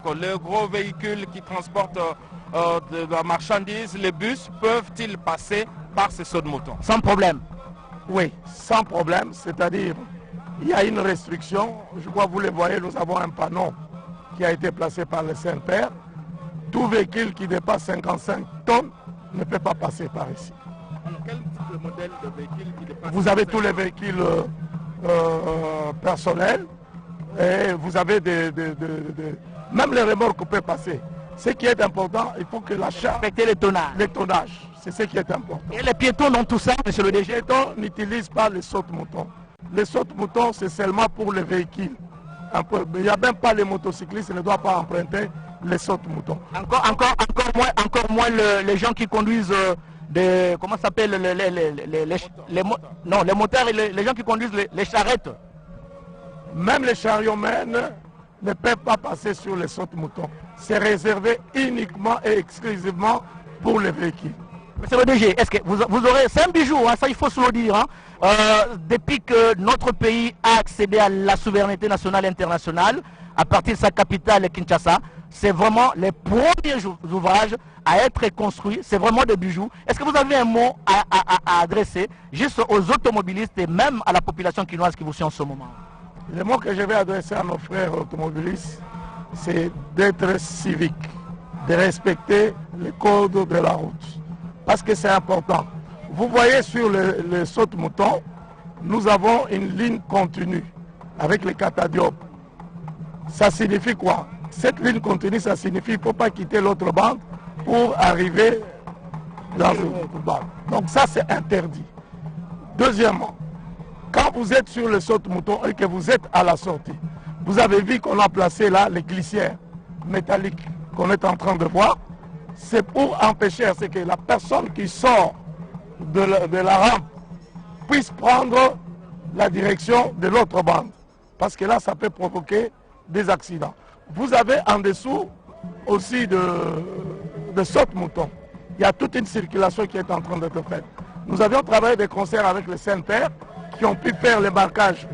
Les gros véhicules qui transportent de la marchandise, les bus, peuvent-ils passer par ces sauts de mouton? Sans problème. Oui, sans problème, c'est-à-dire il y a une restriction. Je crois que vous le voyez, nous avons un panneau qui a été placé par le Saint-Père. Tout véhicule qui dépasse 55 tonnes ne peut pas passer par ici. Alors, quel type de modèle de véhicule qui dépasse? Vous avez tous les véhicules personnels et vous avez même les remorques peuvent passer. Ce qui est important, il faut que la charge... Respecter les tonnages. Les tonnages, c'est ce qui est important. Et les piétons dans tout ça, monsieur le Les DG? piétons n'utilisent pas les sautes-moutons. Les sautes-moutons, c'est seulement pour les véhicules. Il n'y a même pas les motocyclistes, ils ne doivent pas emprunter les sautes-moutons. Encore moins les gens qui conduisent des... Comment ça s'appelle les moteurs et les gens qui conduisent les charrettes. Même les chariots-mènes ne peuvent pas passer sur les sautes-moutons. C'est réservé uniquement et exclusivement pour les véhicules. Monsieur le DG, est-ce que vous aurez... C'est un bijou, hein, ça il faut se le dire. Hein. Depuis que notre pays a accédé à la souveraineté nationale et internationale, à partir de sa capitale Kinshasa, c'est vraiment les premiers ouvrages à être construits, c'est vraiment des bijoux. Est-ce que vous avez un mot à adresser juste aux automobilistes et même à la population quinoise qui vous suit en ce moment? Le mot que je vais adresser à nos frères automobilistes, c'est d'être civique, de respecter les codes de la route. Parce que c'est important. Vous voyez sur le saute-mouton, nous avons une ligne continue avec les catadiopes. Ça signifie quoi? Cette ligne continue, ça signifie qu'il ne faut pas quitter l'autre bande pour arriver dans une autre bande. Donc ça, c'est interdit. Deuxièmement, quand vous êtes sur le saute-mouton et que vous êtes à la sortie, vous avez vu qu'on a placé là les glissières métalliques qu'on est en train de voir. C'est pour empêcher à ce que la personne qui sort de la rampe puisse prendre la direction de l'autre bande. Parce que là, ça peut provoquer des accidents. Vous avez en dessous aussi de saute-mouton. Il y a toute une circulation qui est en train d'être faite. Nous avions travaillé des concerts avec le Saint-Père qui ont pu faire les marquages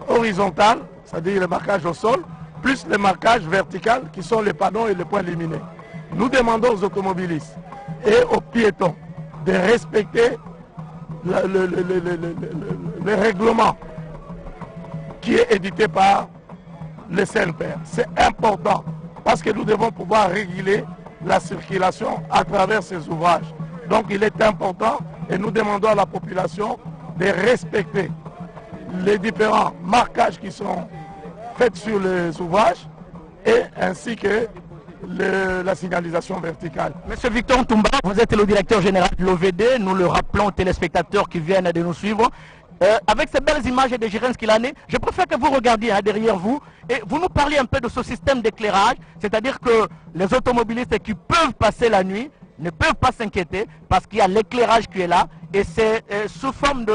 horizontal, c'est-à-dire les marquages au sol, plus les marquages verticaux qui sont les panneaux et les points lumineux. Nous demandons aux automobilistes et aux piétons de respecter le règlement qui est édité par le Saint-Père. C'est important parce que nous devons pouvoir réguler la circulation à travers ces ouvrages. Donc il est important et nous demandons à la population de respecter les différents marquages qui sont faits sur les ouvrages et ainsi que la signalisation verticale. Monsieur Victor Ntumba, vous êtes le directeur général de l'OVD, nous le rappelons aux téléspectateurs qui viennent de nous suivre. Avec ces belles images de Gérens Kilane, je préfère que vous regardiez derrière vous et vous nous parliez un peu de ce système d'éclairage, c'est-à-dire que les automobilistes qui peuvent passer la nuit ne peuvent pas s'inquiéter parce qu'il y a l'éclairage qui est là et c'est sous forme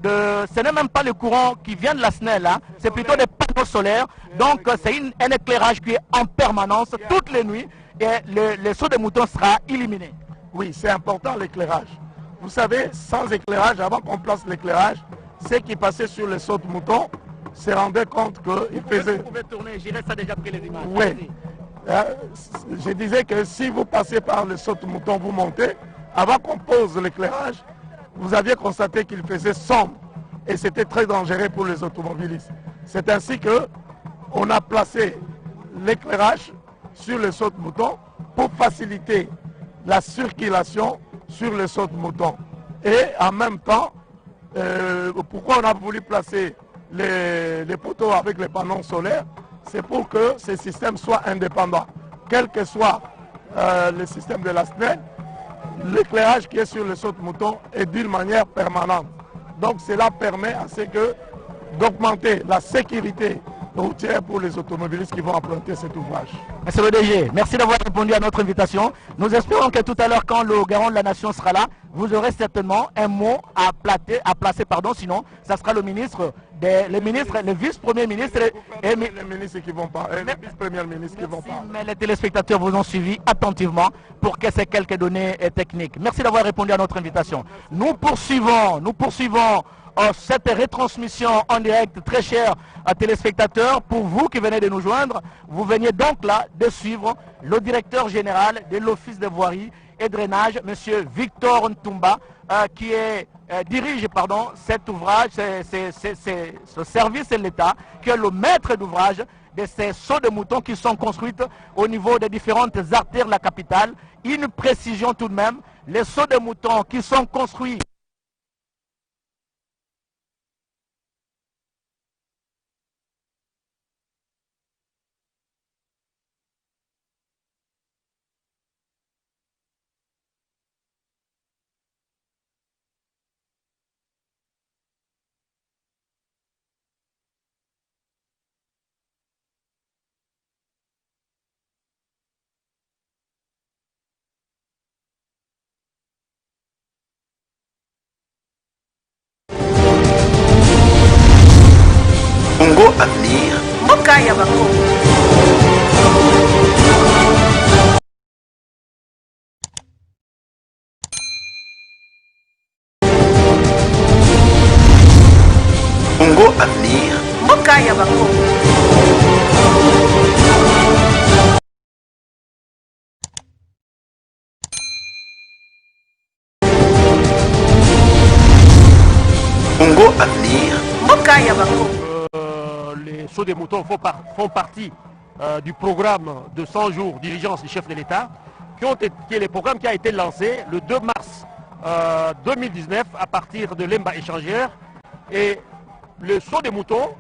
ce n'est même pas le courant qui vient de la SNEL, hein, c'est plutôt des panneaux solaires. Donc c'est un éclairage qui est en permanence toutes les nuits et le saut des moutons sera éliminé. Oui, c'est important l'éclairage. Vous savez, sans éclairage, avant qu'on place l'éclairage, ceux qui passaient sur les sauts de moutons se rendaient compte qu'ils faisaient... Vous pouvez tourner, j'irai ça déjà pris les images. Oui. Je disais que si vous passez par le saut de mouton, vous montez, avant qu'on pose l'éclairage, vous aviez constaté qu'il faisait sombre et c'était très dangereux pour les automobilistes. C'est ainsi qu'on a placé l'éclairage sur le saut de mouton pour faciliter la circulation sur le saut de mouton. Et en même temps, pourquoi on a voulu placer les poteaux avec les panneaux solaires? C'est pour que ces systèmes soient indépendants. Quel que soit le système de la SNEL, l'éclairage qui est sur le saut de mouton est d'une manière permanente. Donc cela permet à ce que d'augmenter la sécurité routière pour les automobilistes qui vont emprunter cet ouvrage. Monsieur le DG, merci d'avoir répondu à notre invitation. Nous espérons que tout à l'heure, quand le garant de la nation sera là, vous aurez certainement un mot à placer, sinon ça sera le ministre, les vice-premiers ministres et les ministres qui vont parler, les vice-premiers ministres qui vont parler. Mais les téléspectateurs vous ont suivi attentivement pour que ces quelques données techniques. Merci d'avoir répondu à notre invitation. Nous poursuivons cette retransmission en direct, très chers téléspectateurs. Pour vous qui venez de nous joindre, vous veniez donc là de suivre le directeur général de l'Office de voirie et drainage, M. Victor Ntumba, qui dirige cet ouvrage, ce service de l'État, qui est le maître d'ouvrage de ces sauts de moutons qui sont construites au niveau des différentes artères de la capitale. Une précision tout de même, les sauts de moutons qui sont construits Congo Avenir. Mboka ya Bakongo. Congo Avenir. Mboka ya Bakongo. Congo Avenir. Mboka ya Bakongo. Les sauts des moutons font partie du programme de 100 jours d'urgence du chef de l'État, qui est le programme qui a été lancé le 2 mars 2019 à partir de l'Emba échangère. Et les sauts des moutons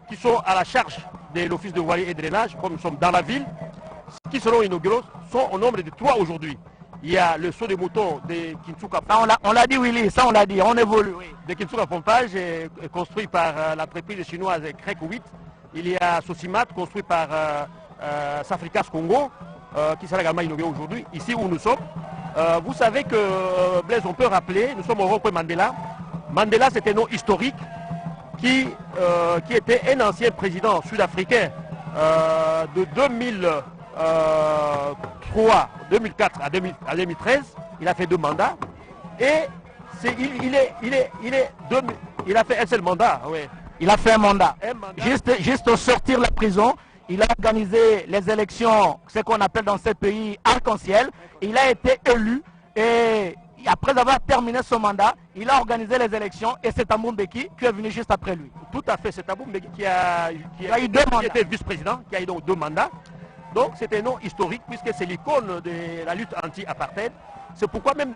qui sont à la charge de l'Office de voirie et drainage, comme nous sommes dans la ville, qui seront inaugurés, sont au nombre de 3 aujourd'hui. Il y a le saut des moutons de Kinsuka. On l'a dit, Willy, ça on l'a dit, on évolue. Oui. De Kinsuka Pompage, construit par l'entreprise chinoise Crec 8. Il y a Sosimat, construit par Safricas Congo, qui sera également inauguré aujourd'hui, ici où nous sommes. Vous savez que, Blaise, on peut rappeler, nous sommes au rond-point Mandela. Mandela, c'est un nom historique qui était un ancien président sud-africain de 2004 à 2013. Il a fait 2 mandats. Et il a fait un seul mandat. Ouais. Il a fait un mandat. Juste au sortir de la prison, il a organisé les élections, ce qu'on appelle dans ce pays arc-en-ciel. Il a été élu et après avoir terminé son mandat, il a organisé les élections et c'est Thabo Mbeki qui est venu juste après lui. Tout à fait, c'est Thabo Mbeki qui a eu 2 mandats. Qui était vice-président, qui a eu donc 2 mandats. Donc c'est un nom historique puisque c'est l'icône de la lutte anti-apartheid. C'est pourquoi même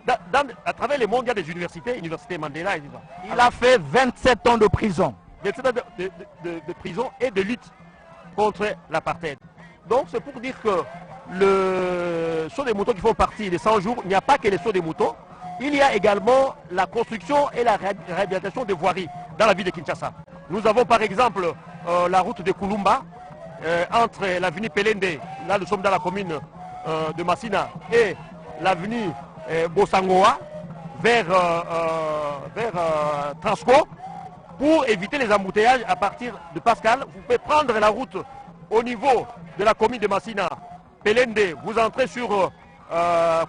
à travers le monde, il y a des universités, Université Mandela. Il a fait 27 ans de prison. 27 ans de prison et de lutte contre l'apartheid. Donc c'est pour dire que le saut des moutons qui font partie des 100 jours, il n'y a pas que les sauts des moutons. Il y a également la construction et la réhabilitation des voiries dans la ville de Kinshasa. Nous avons par exemple la route de Kulumba, entre l'avenue Pelende, là nous sommes dans la commune de Massina, et l'avenue Bosangoa vers Transco, pour éviter les embouteillages à partir de Pascal. Vous pouvez prendre la route au niveau de la commune de Massina, Pelende, vous entrez sur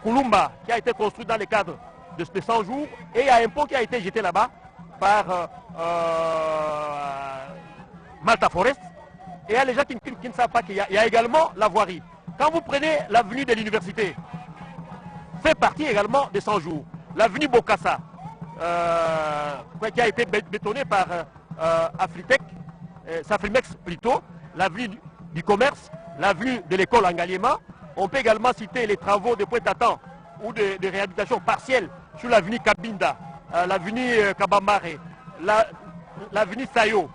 Kulumba, qui a été construit dans le cadre de 100 jours, et il y a un pont qui a été jeté là-bas par Malta Forest. Et il y a les gens qui ne savent pas qu'il y a également la voirie. Quand vous prenez l'avenue de l'université, fait partie également des 100 jours. L'avenue Bokassa, qui a été bétonnée par Afritec, Safrimex plutôt, l'avenue du commerce, l'avenue de l'école Angaliema. On peut également citer les travaux de Pointe-à-Temps ou de réhabilitation partielle sur l'avenue Kabinda, l'avenue Kabambare, l'avenue Sayo,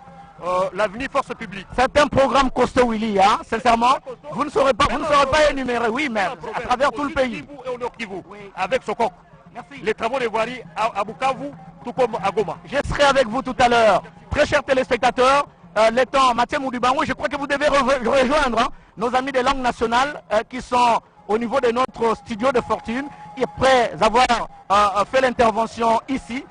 l'avenue Force Publique. C'est un programme costaud, Willy, hein, sincèrement. Vous ne saurez pas énumérer, oui, mais à travers tout le pays. Et au Nord Kivu, avec Sokok. Merci. Les travaux de voirie à Bukavu, tout comme à Goma. Je serai avec vous tout à l'heure. Très chers téléspectateurs, les temps, Mathieu Moudibango, je crois que vous devez rejoindre nos amis des langues nationales qui sont au niveau de notre studio de fortune. Et après avoir fait l'intervention ici,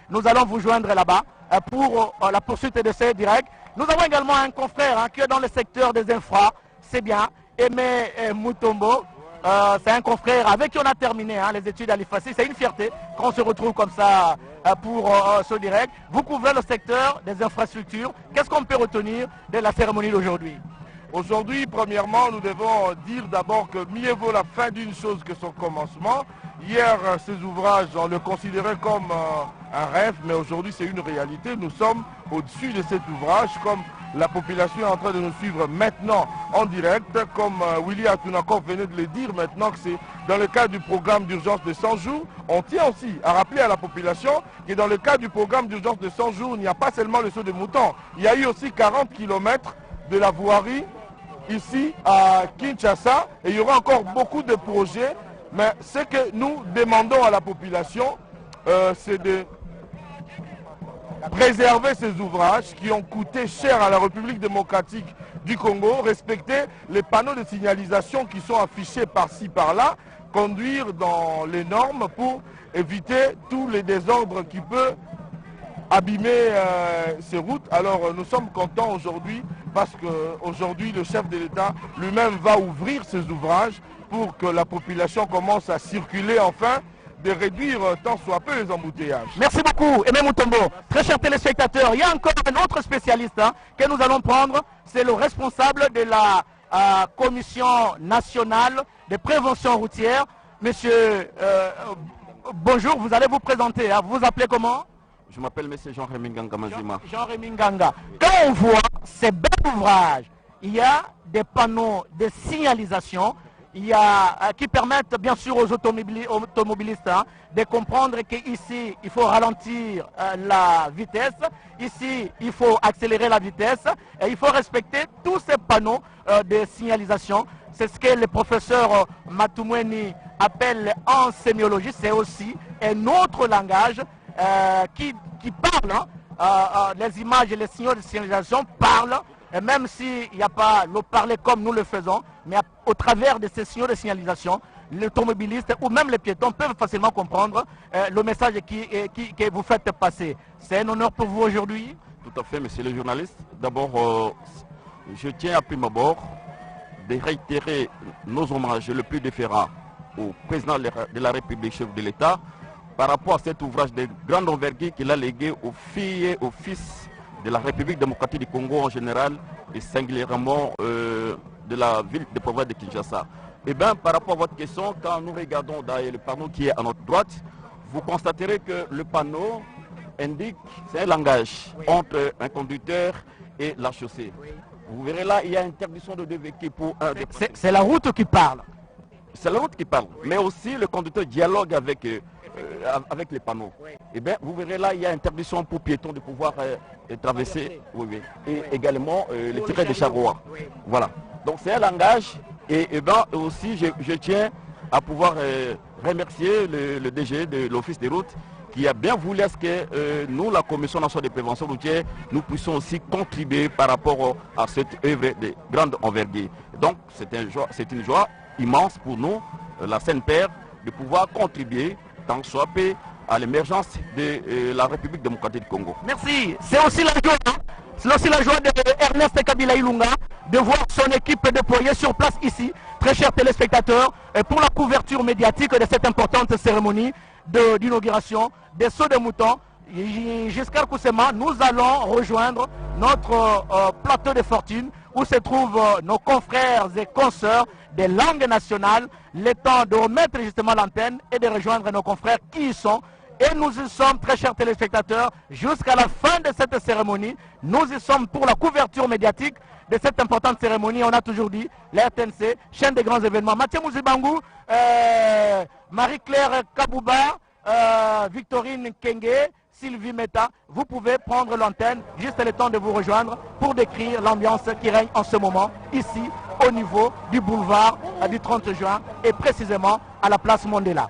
nous allons vous joindre là-bas pour la poursuite de ces directs. Nous avons également un confrère qui est dans le secteur des infras, c'est bien, Aimé Moutombo, c'est un confrère avec qui on a terminé les études à l'IFACI. C'est une fierté qu'on se retrouve comme ça pour ce direct. Vous couvrez le secteur des infrastructures. Qu'est-ce qu'on peut retenir de la cérémonie d'aujourd'hui? Aujourd'hui, premièrement, nous devons dire d'abord que mieux vaut la fin d'une chose que son commencement. Hier, ces ouvrages, on le considérait comme un rêve, mais aujourd'hui, c'est une réalité. Nous sommes au-dessus de cet ouvrage, comme la population est en train de nous suivre maintenant en direct, comme Willy Atunakov venait de le dire maintenant que c'est dans le cadre du programme d'urgence de 100 jours. On tient aussi à rappeler à la population que dans le cadre du programme d'urgence de 100 jours, il n'y a pas seulement le saut de mouton. Il y a eu aussi 40 km de la voirie ici à Kinshasa et il y aura encore beaucoup de projets. Mais ce que nous demandons à la population, c'est de préserver ces ouvrages qui ont coûté cher à la République démocratique du Congo, respecter les panneaux de signalisation qui sont affichés par-ci, par-là, conduire dans les normes pour éviter tous les désordres qui peuvent abîmer ces routes. Alors nous sommes contents aujourd'hui parce qu'aujourd'hui le chef de l'État lui-même va ouvrir ces ouvrages pour que la population commence à circuler enfin, de réduire tant soit peu les embouteillages. Merci beaucoup, Aimé Mutombo. Très chers téléspectateurs, il y a encore un autre spécialiste que nous allons prendre. C'est le responsable de la Commission nationale de prévention routière. Monsieur, bonjour, vous allez vous présenter. Vous vous appelez comment? Je m'appelle M. Jean-Rémy Nganga Mazima. Jean-Rémy Nganga. Quand on voit ces bels ouvrages, il y a des panneaux de signalisation qui permettent bien sûr aux automobilistes de comprendre qu'ici, il faut ralentir la vitesse. Ici, il faut accélérer la vitesse. Et il faut respecter tous ces panneaux de signalisation. C'est ce que le professeur Matumweni appelle en sémiologie. C'est aussi un autre langage qui parle, les images et les signaux de signalisation parlent, et même s'il n'y a pas le parler comme nous le faisons, mais au travers de ces signaux de signalisation, l'automobiliste ou même les piétons peuvent facilement comprendre le message que vous faites passer. C'est un honneur pour vous aujourd'hui. Tout à fait, monsieur le journaliste. D'abord, je tiens à prime abord de réitérer nos hommages le plus déférents au président de la République, chef de l'État, par rapport à cet ouvrage de grande envergure qu'il a légué aux filles et aux fils de la République démocratique du Congo en général et singulièrement de la ville de province de Kinshasa. Eh bien, par rapport à votre question, quand nous regardons d'ailleurs le panneau qui est à notre droite, vous constaterez que le panneau indique, c'est un langage entre un conducteur et la chaussée. Vous verrez là, il y a interdiction de deux véhicules pour un des... C'est la route qui parle. C'est la route qui parle, mais aussi le conducteur dialogue avec les panneaux. Et bien, vous verrez là, il y a interdiction pour piétons de pouvoir traverser, et également les tirets de charroi. Voilà. Donc c'est un langage, et bien aussi je tiens à pouvoir remercier le DG de l'Office des routes qui a bien voulu à ce que nous, la Commission nationale de prévention routière, nous puissions aussi contribuer par rapport à cette œuvre de grande envergure. Donc c'est une joie immense pour nous, la Sainte-Père, de pouvoir contribuer tant soit peu à l'émergence de la République démocratique du Congo. Merci. C'est aussi la joie, c'est aussi la joie de Ernest Kabila Ilunga de voir son équipe déployée sur place ici, très chers téléspectateurs, pour la couverture médiatique de cette importante cérémonie d'inauguration des sauts de moutons. Giscard Koussema, nous allons rejoindre notre plateau de fortune où se trouvent nos confrères et consoeurs des langues nationales. Le temps de remettre justement l'antenne et de rejoindre nos confrères qui y sont. Et nous y sommes, très chers téléspectateurs, jusqu'à la fin de cette cérémonie. Nous y sommes pour la couverture médiatique de cette importante cérémonie. On a toujours dit, la RTNC, chaîne des grands événements. Mathieu Mouzibangou, Marie-Claire Kabouba, Victorine Kenge, Sylvie Meta, vous pouvez prendre l'antenne, juste le temps de vous rejoindre pour décrire l'ambiance qui règne en ce moment, ici, au niveau du boulevard du 30 juin et précisément à la place Mandela.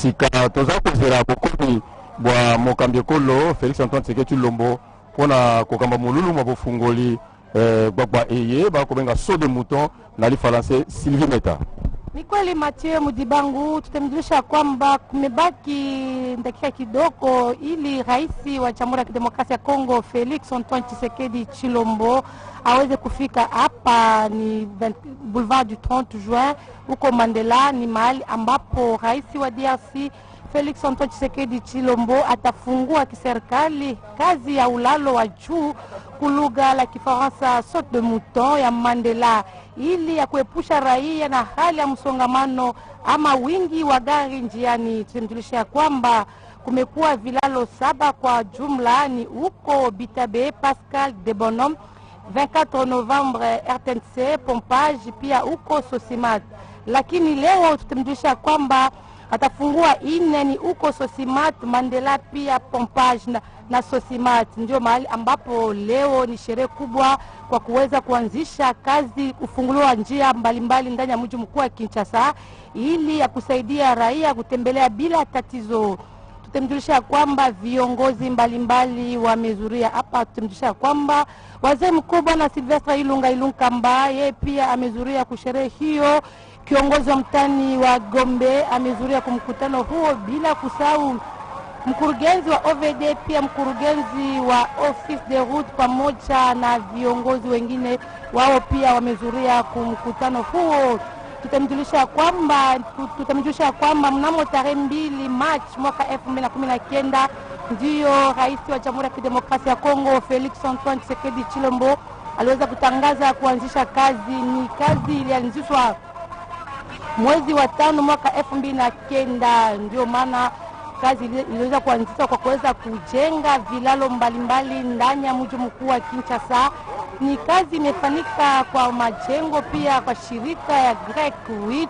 sika toza kozela bokomi bwa mokambi ekolo Félix Antoine Tshisekedi Tshilombo mpona kokamba molulu mwa bofungoli Gbagba Eye bakobenga saut de mouton na lifaransa Sylvie Meta. Ni kweli Mathieu Mudibangu, tutamjulisha kwamba kumebaki dakika kidogo ili rais wa Jamhuri ya Kidemokrasia ya Kongo Felix Antoine Tshisekedi Chilombo aweze kufika hapa. Ni Boulevard du 30 Juin huko Mandela, ni mahali ambapo rais wa DRC Felix Antoine Tshisekedi Chilombo atafungua kiserikali kazi ya ulalo wa juu kulugha la Kifaransa saut de mouton ya Mandela, ili ya kuepusha raia na hali ya msongamano ama wingi wa gari njiani. Tumjulisha kwamba kumekuwa vilalo 7 kwa jumla, ni huko Bitabe, Pascal de Bonhomme, 24 Novembre RTNC, Pompage, pia huko Sosimat. Lakini leo tutamjulisha kwamba atafungua ine ni huko Sosimat, Mandela, pia Pompage na Sosimat. Ndio mahali ambapo leo ni sherehe kubwa kwa kuweza kuanzisha kazi, kufunguliwa njia mbalimbali ndani ya mji mkuu wa Kinshasa ili ya kusaidia raia kutembelea bila tatizo. Tutamjulisha kwamba viongozi mbalimbali wamezuria hapa. Tutamjulisha kwamba wazee mkuu Bwana Silvestre Ilunga Ilunkamba yeye pia amezuria kusherehe hiyo. Kiongozi wa mtani wa Gombe amezuria kumkutano huo, bila kusahau mkurugenzi wa OVD, pia mkurugenzi wa Office de Route pamoja na viongozi wengine wao pia wamezuria kumkutano huo. Tutamjulisha kwamba mnamo tarehe 2 Machi mwaka 2019 ndio rais wa Jamhuri ya Kidemokrasia ya Kongo Felix Antoine Tshisekedi Chilombo aliweza kutangaza kuanzisha kazi. Ni kazi ilianzishwa mwezi wa 5 mwaka 2009, ndio maana kazi iliweza kuanzishwa kwa kuweza kujenga vilalo mbalimbali ndani ya mji mkuu wa Kinshasa. Ni kazi imefanyika kwa majengo pia kwa shirika ya Grec 8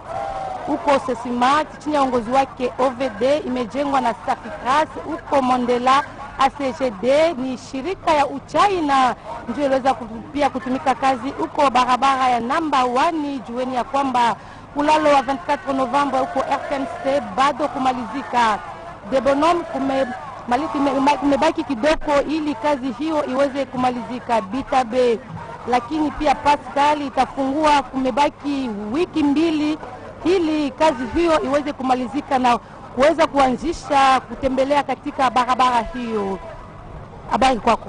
huko Sesimat chini ya uongozi wake OVD, imejengwa na Saficras huko Mandela. ACGD ni shirika ya Uchina ndio iliweza pia kutumika kazi huko barabara ya namba 1. Jueni ya kwamba ulalo wa 24 Novembre huko RTNC bado kumalizika. De Bonhomme kumebaki kidogo ili kazi hiyo iweze kumalizika. Bitabe lakini pia Pascal itafungua, kumebaki wiki 2 ili kazi hiyo iweze kumalizika na kuweza kuanzisha kutembelea katika barabara hiyo. Habari kwako.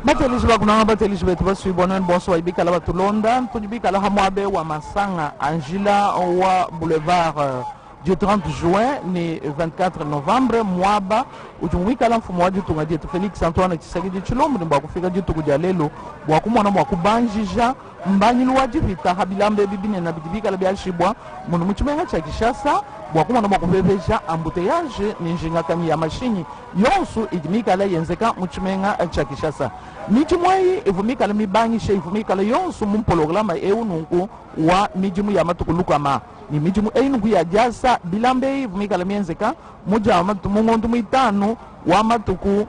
Batelijwa kuna batelijwa basi bonan bonsoir ibikala batulonda tujibikala hamwabe wa Masanga Angela wa Boulevard du 30 Juin ni 24 Novembre mwaba ujumwika la mfumo wa jitunga jetu Felix Antoine Tshisekedi Chilombo nimba kufika jitu kujalelo bwa kumona mwa kubanjija mbanyilu wajivita habilambe bibine na bidibika la biashibwa munu mchumenga cha Kishasa bwa kumona mwa kuveveja embouteillage ni njinga kami ya mashini yonsu idimika la yenzeka mchumenga cha Kishasa mijimwei ivumika la mibanyisha ivumika la yonsu mumpologolama nunku wa mijimu ya matukulukama ni mijimu einu ya jasa bilambe ivumika la mienzeka muja mungondu mwitanu wa matuku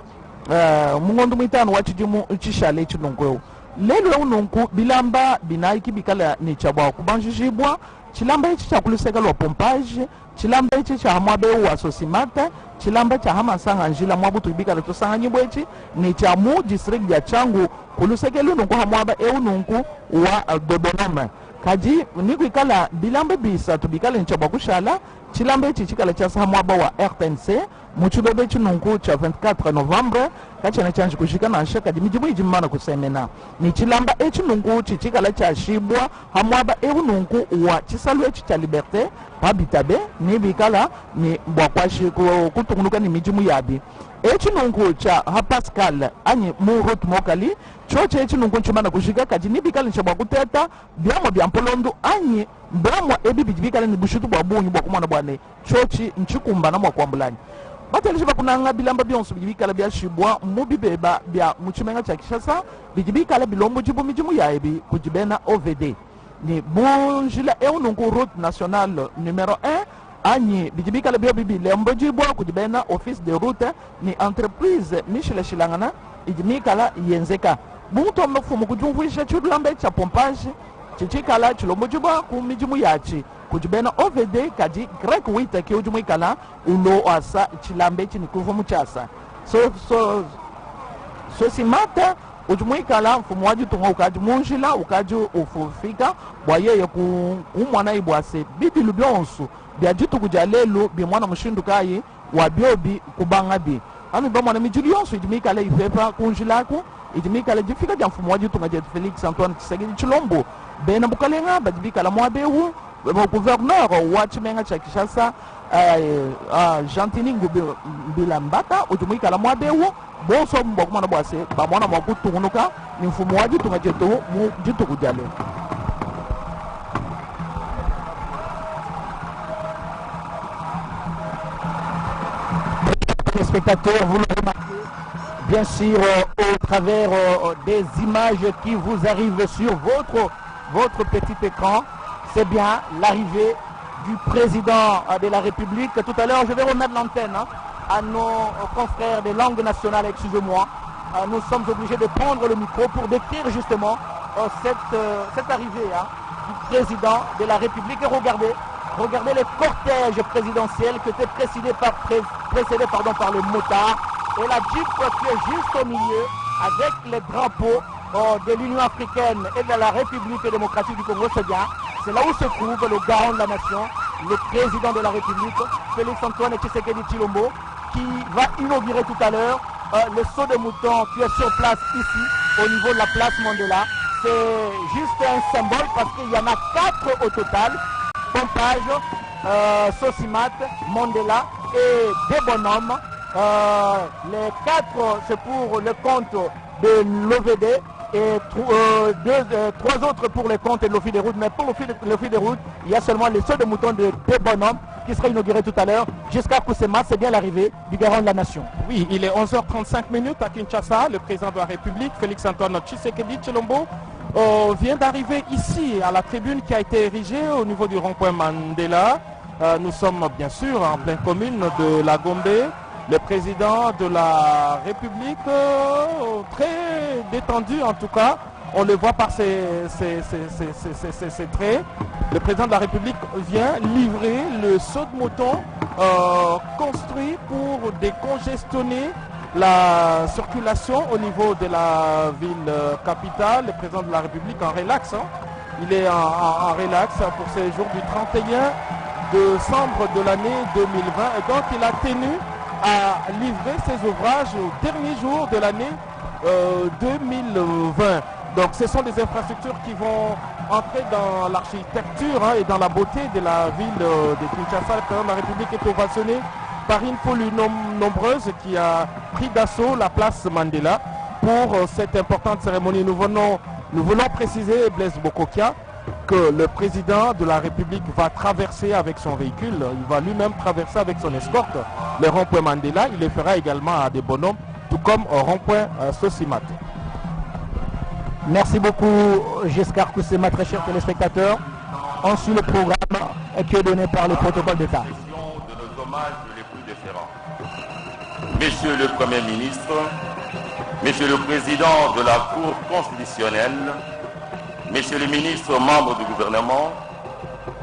mungondu mwitanu wa chijimu chishale chinunkweo lelo ununku bilamba binaiki bikala ni chabwa kubanjishibwa chilamba ichi chakuluseka lwa Pompage, chilamba ichi cha hamwabe wa Sosimata, chilamba cha Hamasanga Angela mwabutu ibikala tosanga nyimbo ichi ni cha mu district ya Changu kuluseka lununku hamwaba ununku wa De Bonhomme kaji nikuikala bilambe bisa tubikala ni chabwa kushala chilamba ichi chikala cha hamwaba wa RTNC muchubebe chinunku cha 24 Novembre kachana chanji kushika na shaka mijimu ijimana kusemena ni chilamba echinunku chichikala cha shibwa hamwaba nunku wa chisalu echi cha Liberté pabitabe ni bikala ni bwakwashi kutunguluka ni mijimu yabi echinunku cha Pascal anyi murut mokali choche echinunku chimana kushika kaji ni bikala nchabwa kuteta byamo bya mpolondo anyi mbamwa bikala ni bushutu bwa bunyu bwa kumwana bwane chochi nchikumba na mwa kwambulani batelishiba kunanga bilamba byonso bikala byashibwa mubibeba bya muchimenga cha Kishasa bikala bilombo jibu mijimu yaibi kujibena OVD ni bunjila nunku route nationale numéro 1 anyi bikala byo bilembo jibwa kujibena office de route ni entreprise Michel Shilangana ijimikala yenzeka bunto mfumu kujumvisha chudlambe cha Pompage chichikala chilombo jibwa ku mijimu yachi kujibena OVD kaji Grec 8 ki ujumikala ulo asa chilambe chini kuvumu chasa so simata ujumuikala mfumu waji tunga ukaji munjila ukaji ufufika bwayeye ku umwana ibwase bibilu byonsu byajitu kujalelu bimwana mushindu kayi wabyobi kubanga bi ami bamwana mijili yonsu ijumuikala ifepa kunjilaku ijumuikala jifika ja mfumu waji tunga je Felix Antoine Tshisekedi Tshilombo bena bukalenga bajibikala mwabehu gouverneur wa chimenga cha Kinshasa Gentini Ngubila Mbata ujumuikala mwabehu bonso mbokuma na bwase bamwana mwakutungunuka ni mfumu waji tunga jeto mu jitu kujale. Les spectateurs, vous le remarquez bien sûr au travers des images qui vous arrivent sur votre petit écran. C'est bien l'arrivée du président de la République. Tout à l'heure, je vais remettre l'antenne à nos confrères des langues nationales, excusez-moi. Nous sommes obligés de prendre le micro pour décrire justement cette arrivée du président de la République. Et regardez le cortège présidentiel qui était précédé par les motards et la Jeep qui est juste au milieu avec les drapeaux de l'Union africaine et de la République démocratique du Congo. C'est là où se trouve le garant de la nation, le président de la République, Félix Antoine Tshisekedi Tshilombo, qui va inaugurer tout à l'heure le saut de mouton qui est sur place ici au niveau de la place Mandela. C'est juste un symbole parce qu'il y en a 4 au total. Pompage, Sosimat, Mandela et des bonhommes. Les 4 c'est pour le compte de l'OVD et 3 autres pour les comptes de l'Office des routes. Mais pour l'Office des routes, il y a seulement les sauts de moutons de des bonhommes qui sera inauguré tout à l'heure. Jusqu'à Kousema, c'est bien l'arrivée du garant de la nation. Oui, il est 11h35 à Kinshasa. Le président de la République, Félix Antoine Tshisekedi Tshilombo, vient d'arriver ici à la tribune qui a été érigée au niveau du rond-point Mandela. Nous sommes bien sûr en pleine commune de la Gombe. Le président de la République, très détendu en tout cas, on le voit par ses traits. Le président de la République vient livrer le saut de mouton construit pour décongestionner la circulation au niveau de la ville capitale. Le président de la République en relax, il est en relax pour ces jours du 31 décembre de l'année 2020 et donc il a tenu à livrer ses ouvrages au dernier jour de l'année 2020. Donc ce sont des infrastructures qui vont entrer dans l'architecture et dans la beauté de la ville de Kinshasa. Le président de la République est ovationné par une foule nombreuse qui a pris d'assaut la place Mandela pour cette importante cérémonie. Nous voulons préciser, Blaise Bokokia, que le président de la République va traverser avec son véhicule, il va lui-même traverser avec son escorte le rond-point Mandela. Il le fera également à des bonhommes, tout comme au rond-point Sosimat. Merci beaucoup, Giscard Kousema, très chers téléspectateurs. On suit le programme qui est donné par le protocole d'État. De nos hommages les plus différents. Monsieur le Premier ministre, Monsieur le Président de la Cour constitutionnelle, Messieurs les ministres membres du gouvernement,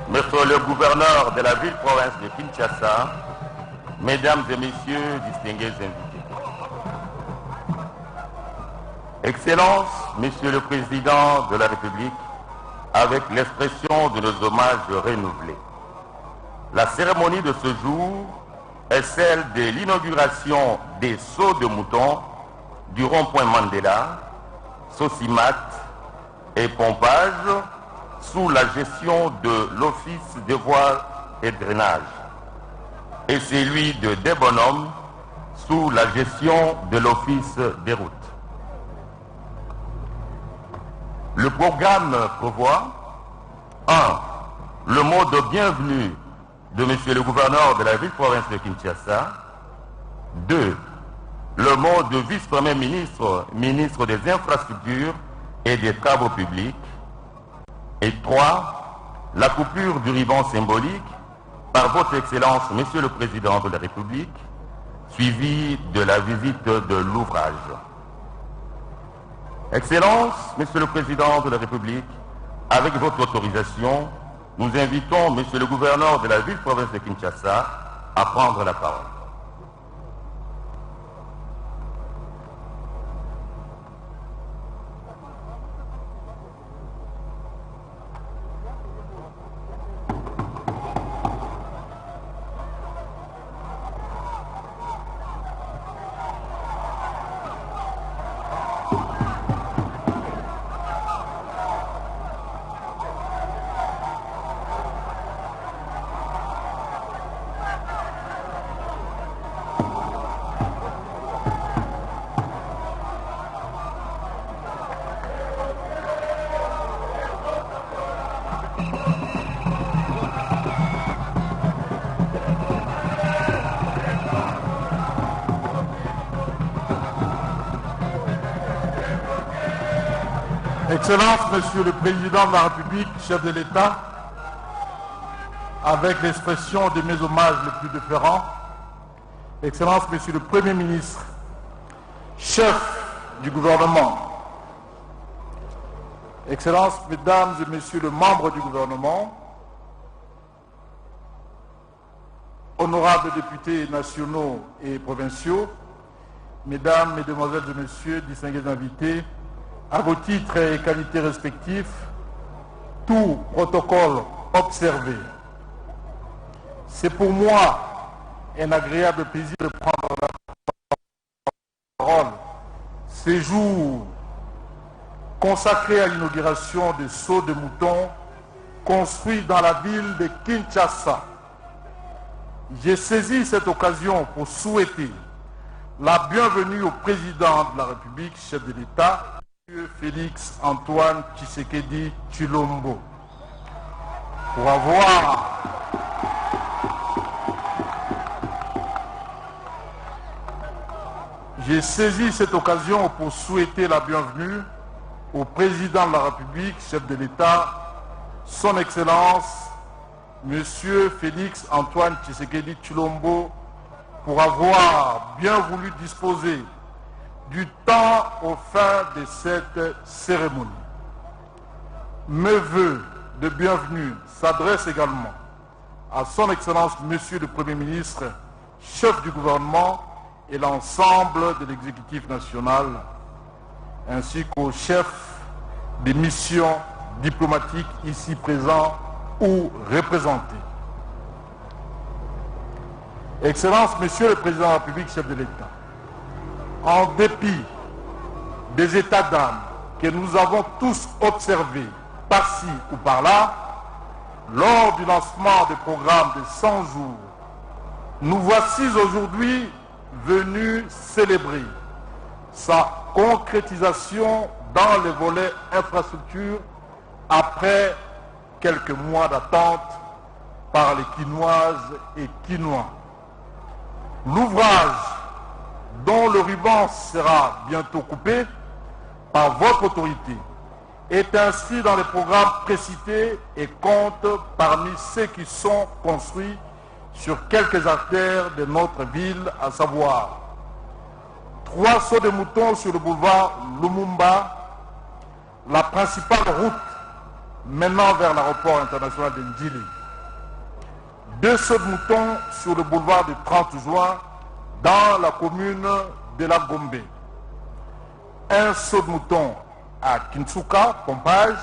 Monsieur le gouverneur de la ville-province de Kinshasa, Mesdames et Messieurs distingués invités. Excellence, Monsieur le Président de la République, avec l'expression de nos hommages renouvelés. La cérémonie de ce jour est celle de l'inauguration des sauts de moutons du rond-point Mandela, Sosimat et Pompage sous la gestion de l'Office des voies et drainage et celui de des bonhommes sous la gestion de l'Office des routes. Le programme prévoit 1. Le mot de bienvenue de Monsieur le gouverneur de la ville-province de Kinshasa. 2. Le mot de vice-premier ministre, ministre des infrastructures et des travaux publics. Et 3. La coupure du ruban symbolique par votre Excellence, Monsieur le Président de la République, suivi de la visite de l'ouvrage. Excellence, Monsieur le Président de la République, avec votre autorisation, nous invitons Monsieur le gouverneur de la ville-province de Kinshasa à prendre la parole. Excellences, Monsieur le Président de la République, chef de l'État, avec l'expression de mes hommages les plus déférents, Excellences, Monsieur le Premier ministre, chef du gouvernement, Excellences, Mesdames et Messieurs les membres du gouvernement, honorables députés nationaux et provinciaux, Mesdames, Mesdemoiselles et Messieurs, distingués invités, à vos titres et qualités respectifs, tout protocole observé. C'est pour moi un agréable plaisir de prendre la parole ces jours consacrés à l'inauguration des seaux de moutons construits dans la ville de Kinshasa. J'ai saisi cette occasion pour souhaiter la bienvenue au président de la République, chef de l'État, M. Félix Antoine Tshisekedi Tshilombo, pour avoir J'ai saisi cette occasion pour souhaiter la bienvenue au président de la République, chef de l'État, son Excellence, M. Félix Antoine Tshisekedi Tshilombo, pour avoir bien voulu disposer du temps au fin de cette cérémonie. Mes vœux de bienvenue s'adressent également à son Excellence, Monsieur le Premier ministre, chef du gouvernement et l'ensemble de l'exécutif national, ainsi qu'aux chefs des missions diplomatiques ici présents ou représentés. Excellences, Monsieur le Président de la République, chef de l'État, en dépit des états d'âme que nous avons tous observés par-ci ou par-là, lors du lancement du programme de 100 jours, nous voici aujourd'hui venus célébrer sa concrétisation dans le volet infrastructure après quelques mois d'attente par les Quinoises et Quinois. L'ouvrage dont le ruban sera bientôt coupé par votre autorité est inscrit dans les programmes précités et compte parmi ceux qui sont construits sur quelques artères de notre ville, à savoir 3 sauts de moutons sur le boulevard Lumumba, la principale route menant vers l'aéroport international de Ndjili, 2 sauts de moutons sur le boulevard du 30 juin dans la commune de la Gombe, 1 saut de mouton à Kinsuka, Pompage,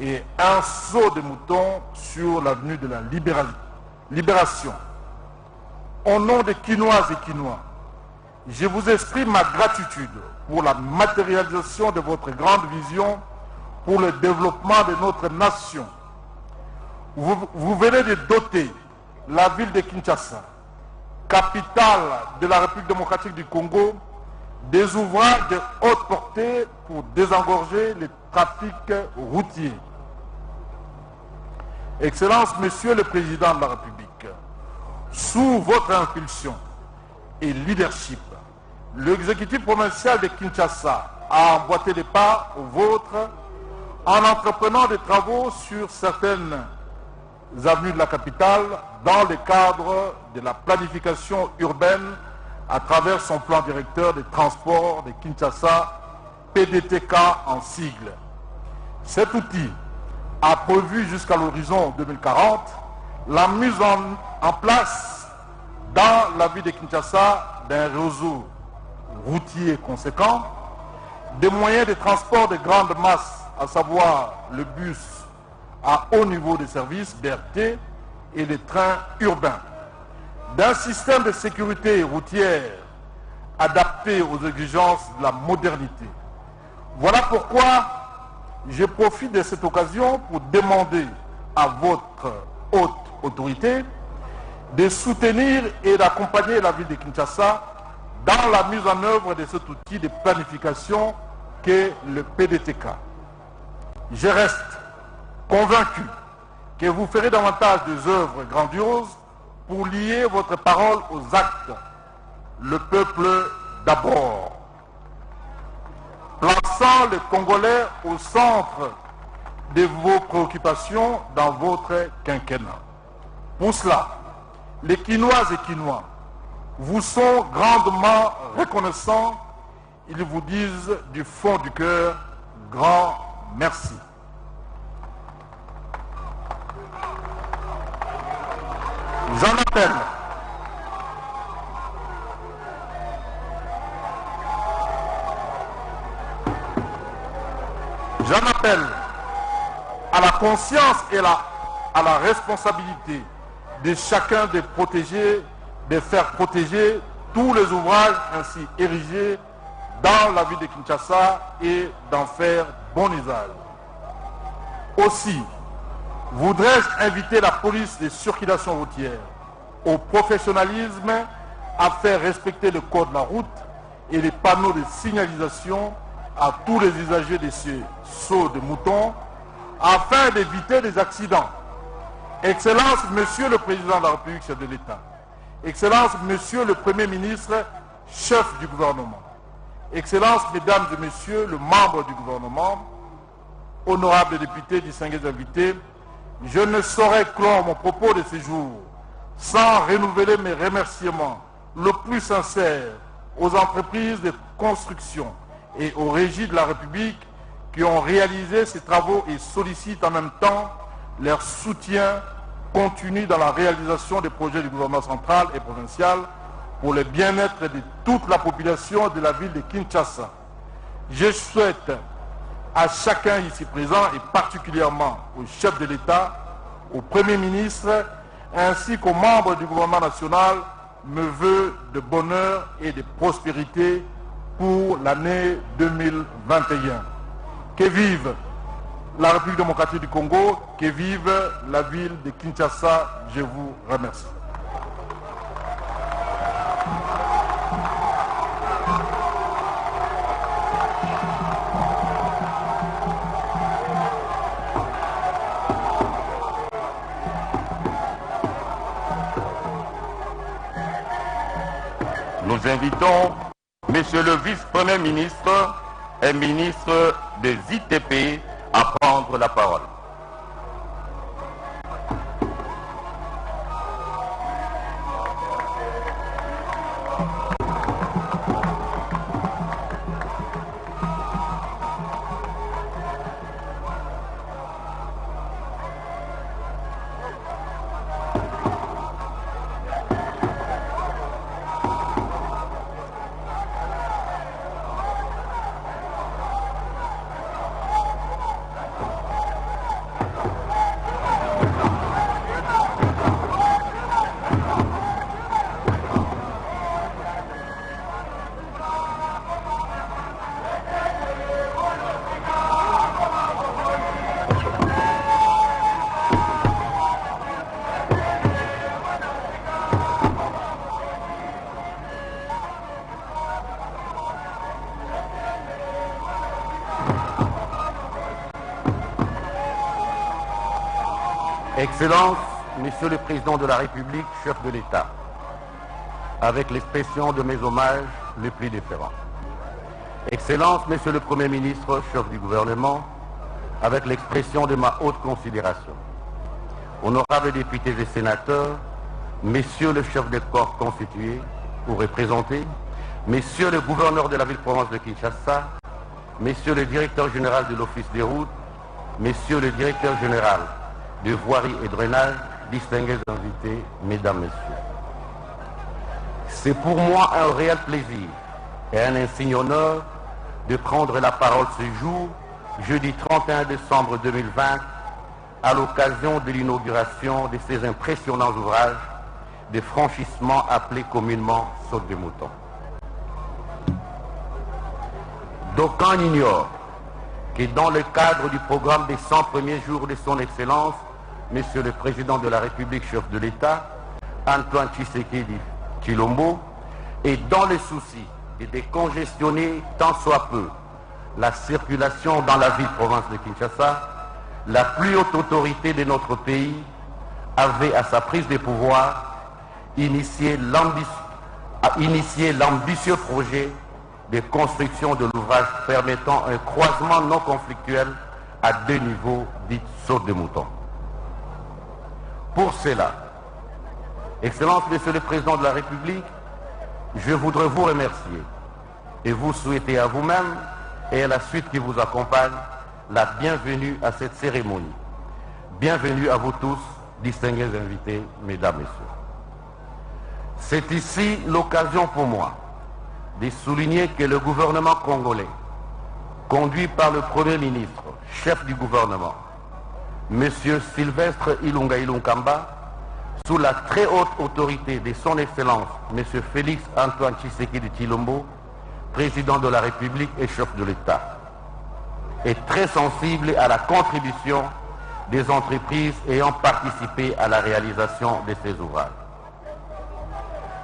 et 1 saut de mouton sur l'avenue de la Libération. Au nom des Quinoises et Quinois, je vous exprime ma gratitude pour la matérialisation de votre grande vision pour le développement de notre nation. Vous venez de doter la ville de Kinshasa, capitale de la République démocratique du Congo, des ouvrages de haute portée pour désengorger le trafic routier. Excellences, Monsieur le Président de la République, sous votre impulsion et leadership, l'exécutif provincial de Kinshasa a emboîté les pas aux vôtres en entreprenant des travaux sur certaines avenues de la capitale dans le cadre de la planification urbaine à travers son plan directeur des transports de Kinshasa, PDTK en sigle. Cet outil a prévu jusqu'à l'horizon 2040 la mise en place dans la ville de Kinshasa d'un réseau routier conséquent, des moyens de transport de grande masse, à savoir le bus à haut niveau de service, BRT, et les trains urbains, d'un système de sécurité routière adapté aux exigences de la modernité. Voilà pourquoi je profite de cette occasion pour demander à votre haute autorité de soutenir et d'accompagner la ville de Kinshasa dans la mise en œuvre de cet outil de planification qu'est le PDTK. Je reste convaincu que vous ferez davantage des œuvres grandioses pour lier votre parole aux actes. Le peuple d'abord. Plaçant mettant les Congolais au centre de vos préoccupations dans votre quinquennat. Pour cela, les Quinoises et Quinois vous sont grandement reconnaissants. Ils vous disent du fond du cœur, grand merci. J'en appelle à la conscience et à la responsabilité de chacun de faire protéger tous les ouvrages ainsi érigés dans la ville de Kinshasa et d'en faire bon usage. Aussi, voudrais-je inviter la police de circulation routière au professionnalisme à faire respecter le code de la route et les panneaux de signalisation à tous les usagers de ces sauts de moutons afin d'éviter des accidents. Excellence, Monsieur le Président de la République, chef de l'État. Excellence, Monsieur le Premier ministre, chef du gouvernement. Excellence, Mesdames et Messieurs, le membre du gouvernement, honorables députés, distingués invités, je ne saurais clore mon propos de ce jour sans renouveler mes remerciements le plus sincères aux entreprises de construction et aux régies de la République qui ont réalisé ces travaux et sollicitent en même temps leur soutien continu dans la réalisation des projets du gouvernement central et provincial pour le bien-être de toute la population de la ville de Kinshasa. Je souhaite à chacun ici présent et particulièrement au chef de l'État, au Premier ministre ainsi qu'aux membres du gouvernement national me vœux de bonheur et de prospérité pour l'année 2021. Que vive la République démocratique du Congo, que vive la ville de Kinshasa. Je vous remercie. Nous invitons Monsieur le vice-premier ministre et ministre des ITP à prendre la parole. Excellence, Monsieur le Président de la République, chef de l'État, avec l'expression de mes hommages les plus déférents. Excellence, Monsieur le Premier ministre, chef du gouvernement, avec l'expression de ma haute considération. Honorables députés et sénateurs, Messieurs le chef des corps constitués ou représentés, Messieurs le gouverneur de la ville-province de Kinshasa, Messieurs le directeur général de l'Office des routes, Messieurs le directeur général de voirie et drainage, distingués invités, Mesdames, Messieurs. C'est pour moi un réel plaisir et un insigne honneur de prendre la parole ce jour, jeudi 31 décembre 2020, à l'occasion de l'inauguration de ces impressionnants ouvrages de franchissement appelés communément saut de moutons. D'aucuns ignorent que dans le cadre du programme des 100 premiers jours de son Excellence, Monsieur le Président de la République, chef de l'État, Antoine Tshisekedi Tshilombo, et dans le souci de décongestionner tant soit peu la circulation dans la ville-province de Kinshasa, la plus haute autorité de notre pays avait à sa prise de pouvoir initié l'ambitieux projet des constructions de l'ouvrage permettant un croisement non conflictuel à 2 niveaux, dits saut de mouton. Pour cela, Excellence, Monsieur le Président de la République, je voudrais vous remercier et vous souhaiter à vous-même et à la suite qui vous accompagne la bienvenue à cette cérémonie. Bienvenue à vous tous, distingués invités, mesdames, messieurs. C'est ici l'occasion pour moi de souligner que le gouvernement congolais, conduit par le Premier ministre, chef du gouvernement, M. Sylvestre Ilunga Ilunkamba, sous la très haute autorité de son Excellence, M. Félix Antoine Tshisekedi Tshilombo, président de la République et chef de l'État, est très sensible à la contribution des entreprises ayant participé à la réalisation de ces ouvrages.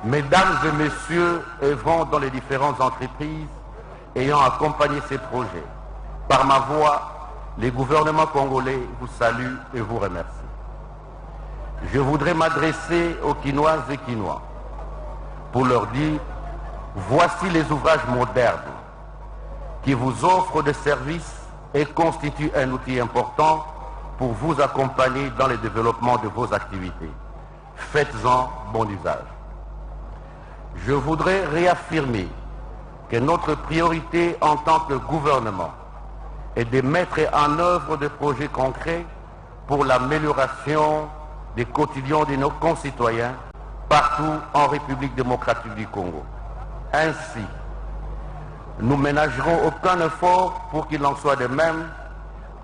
Mesdames et messieurs œuvrant dans les différentes entreprises ayant accompagné ces projets, par ma voix, les gouvernements congolais vous saluent et vous remercient. Je voudrais m'adresser aux Quinoises et Quinois pour leur dire, voici les ouvrages modernes qui vous offrent des services et constituent un outil important pour vous accompagner dans le développement de vos activités. Faites-en bon usage. Je voudrais réaffirmer que notre priorité en tant que gouvernement est de mettre en œuvre des projets concrets pour l'amélioration des quotidiens de nos concitoyens partout en République démocratique du Congo. Ainsi, nous ménagerons aucun effort pour qu'il en soit de même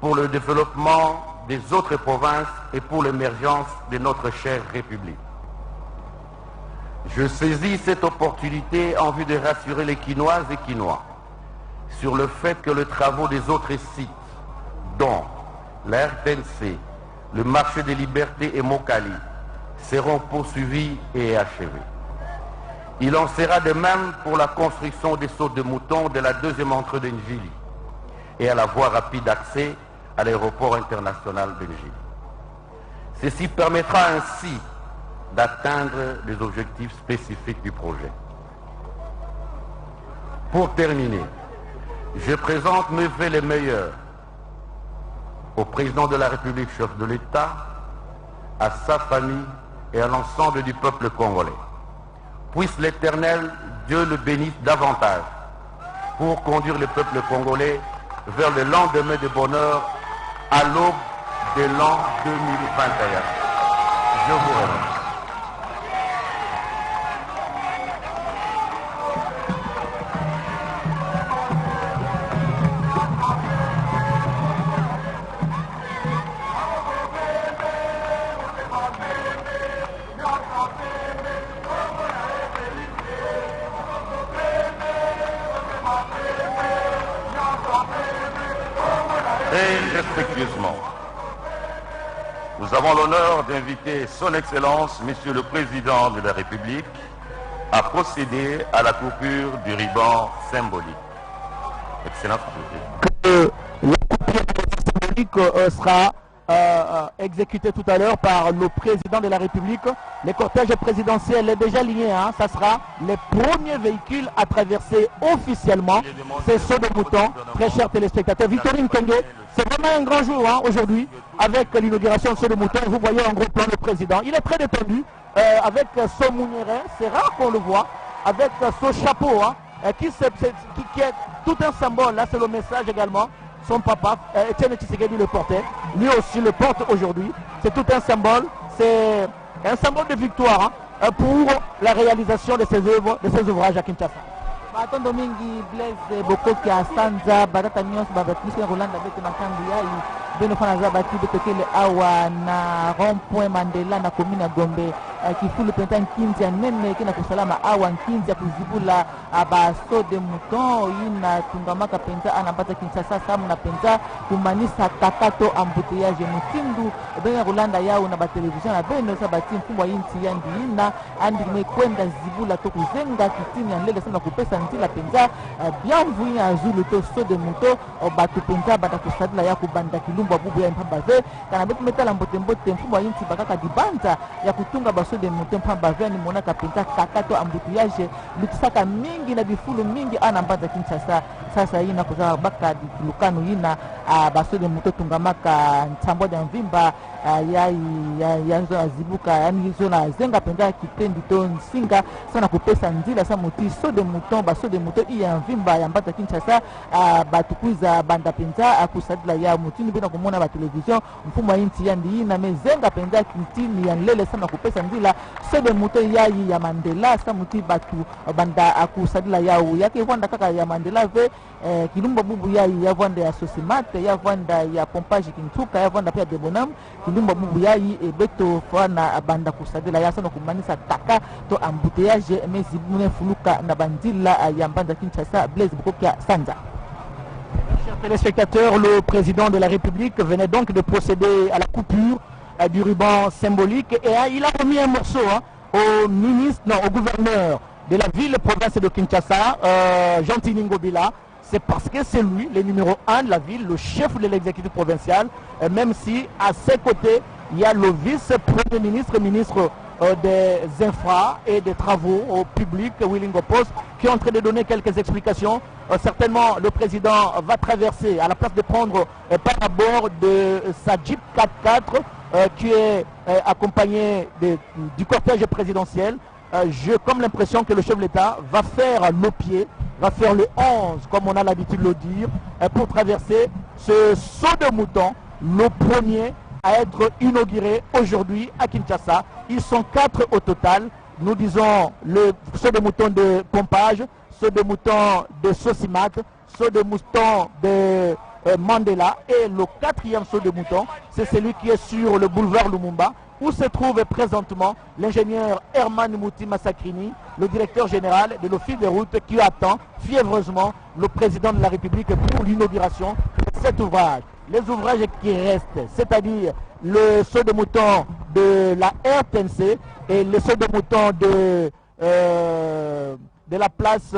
pour le développement des autres provinces et pour l'émergence de notre chère République. Je saisis cette opportunité en vue de rassurer les Quinoises et Quinois sur le fait que les travaux des autres sites, dont la RTNC, le marché des libertés et Mokali, seront poursuivis et achevés. Il en sera de même pour la construction des sauts de moutons de la deuxième entrée de Njili et à la voie rapide d'accès à l'aéroport international de Njili. Ceci permettra ainsi d'atteindre les objectifs spécifiques du projet. Pour terminer, je présente mes vœux les meilleurs au président de la République, chef de l'État, à sa famille et à l'ensemble du peuple congolais. Puisse l'Éternel, Dieu le bénisse davantage pour conduire le peuple congolais vers le lendemain de bonheur à l'aube de l'an 2021. Je vous remercie. Respectueusement, nous avons l'honneur d'inviter son Excellence, Monsieur le Président de la République, à procéder à la coupure du ruban symbolique. Excellence, la coupure symbolique sera exécutée tout à l'heure par le Président de la République. Le cortège présidentiel est déjà lié, hein. Ça sera le premier véhicule à traverser officiellement ces sauts de moutons. Très chers téléspectateurs, Victorine Kenge, c'est vraiment un grand jour, hein, aujourd'hui, avec l'inauguration de sauts de moutons. Vous voyez en gros plan le président. Il est très détendu, avec son mounieret, c'est rare qu'on le voit, avec son chapeau, hein, qui est tout un symbole. Là, c'est le message également. Son papa, Etienne Tshisekedi, le portait. Lui aussi le porte aujourd'hui. C'est tout un symbole. C'est un symbole de victoire, hein, pour la réalisation de ces œuvres, de ces ouvrages à Kinshasa. Batondo mingi Blaise Bokoki Asanza Batata Nyos Babatisi Rolanda Bete Makambu Yai Beno Fana Zabati Betokele Awa na rond-point Mandela na commune Gombe Kifulu Pentan Kinzi ya Nene Kina Kusalama Awa Kinzi ya Kuzibula Abaso de Mouton Ina Tungamaka Penza Anabata Kinshasa Samu na Penza Kumanisa Takato Ambuteyage Mutindu Bena Rolanda Yao na Batelevision na Beno Sabati Mfumo Inti Yandi Ina Andi Mekwenda Zibula Tokuzenga Kitini Anlele Sana Kupesa Ntila Penza bienvenue à Zulu to saut de moto Batu Penza Bata Kusadila ya Kubanda Kilumba Bubu ya Mpabaze Kana betu metala mbote mbote Mfumo Inti Bakaka Dibanza ya Kutunga Baso baso de moto mpamba vani monaka penza kaka to embouteillage lutisaka mingi na bifulu mingi ana mbanza Kinshasa. Sasa yina kuza baka lukano yina baso de moto tungamaka ntambo de mvimba ya zona zibuka yani zona zenga penza kitendi to nsinga sana kupesa nzila sa moti so de mouton baso de moto iya mvimba ya mbanza Kinshasa batukuza banda penza akusadila ya mutini bina kumona ba television mfumo inti ya ndina mezenga penza kintini ya lele sana kupesa nzila so de moto ya Mandela sa muti batu banda akusadila ya yake vanda kaka ya Mandela ve kilumba bubu ya vanda ya Sosimate ya vanda ya pompage kintuka ya vanda pia debonam kilumba bubu ebeto fana banda kusadila ya sana kumanisa taka to embouteillage mezibune fuluka na bandila ya Mbanza Kinshasa. Blaise Bokokia Sanza. Chers téléspectateurs, le président de la République venait donc de procéder à la coupure du ruban symbolique et il a remis un morceau au gouverneur de la ville-province de Kinshasa, Jean-Tini Ngobila. C'est parce que c'est lui, le numéro 1 de la ville, le chef de l'exécutif provincial, même si à ses côtés, il y a le vice-premier ministre, ministre des infra et des travaux au public, Willing Opos, qui est en train de donner quelques explications. Certainement, le président va traverser, à la place de prendre par à bord de sa Jeep 4x4, qui est accompagné du cortège présidentiel. J'ai comme l'impression que le chef de l'État va faire le pied, va faire le 11, comme on a l'habitude de le dire, pour traverser ce saut de mouton, le premier à être inauguré aujourd'hui à Kinshasa. Ils sont 4 au total. Nous disons le saut de mouton de pompage, saut de mouton de Sosimat, saut de mouton de Mandela, et le 4e saut de mouton, c'est celui qui est sur le boulevard Lumumba, où se trouve présentement l'ingénieur Herman Mouti Massakrini, le directeur général de l'Office des routes, qui attend fiévreusement le président de la République pour l'inauguration de cet ouvrage. Les ouvrages qui restent, c'est-à-dire le saut de mouton de la RTNC et le saut de mouton de la place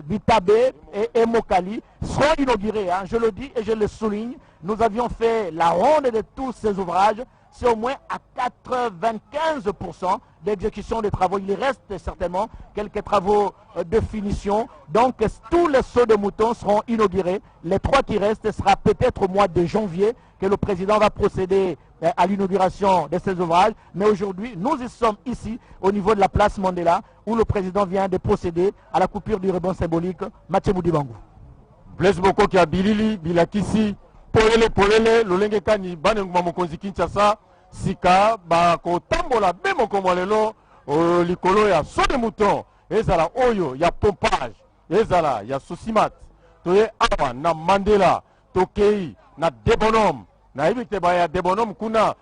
d'Itabé et Mokali, seront inaugurés. Hein, je le dis et je le souligne. Nous avions fait la ronde de tous ces ouvrages. C'est au moins à 95% d'exécution des travaux. Il reste certainement quelques travaux de finition. Donc tous les sauts de moutons seront inaugurés. Les 3 qui restent sera peut-être au mois de janvier que le président va procéder à l'inauguration de ces ouvrages. Mais aujourd'hui, nous y sommes ici au niveau de la place Mandela où le président vient de procéder à la coupure du ruban symbolique. Mathieu Moudibangou. Blaise Bokokia Bilili, Bilakisi, Polele, Lolenge Kani, Banenguma Mokonzi Kinshasa, Sika, Bako Tambola, Bemoko Lelo, Likolo, ya saut de mouton, Ezala Oyo, ya pompage, Ezala, ya Sosimat, Toye Awa, na Mandela, Tokei, na Debonom, na Ibite Baya Debonom Kuna,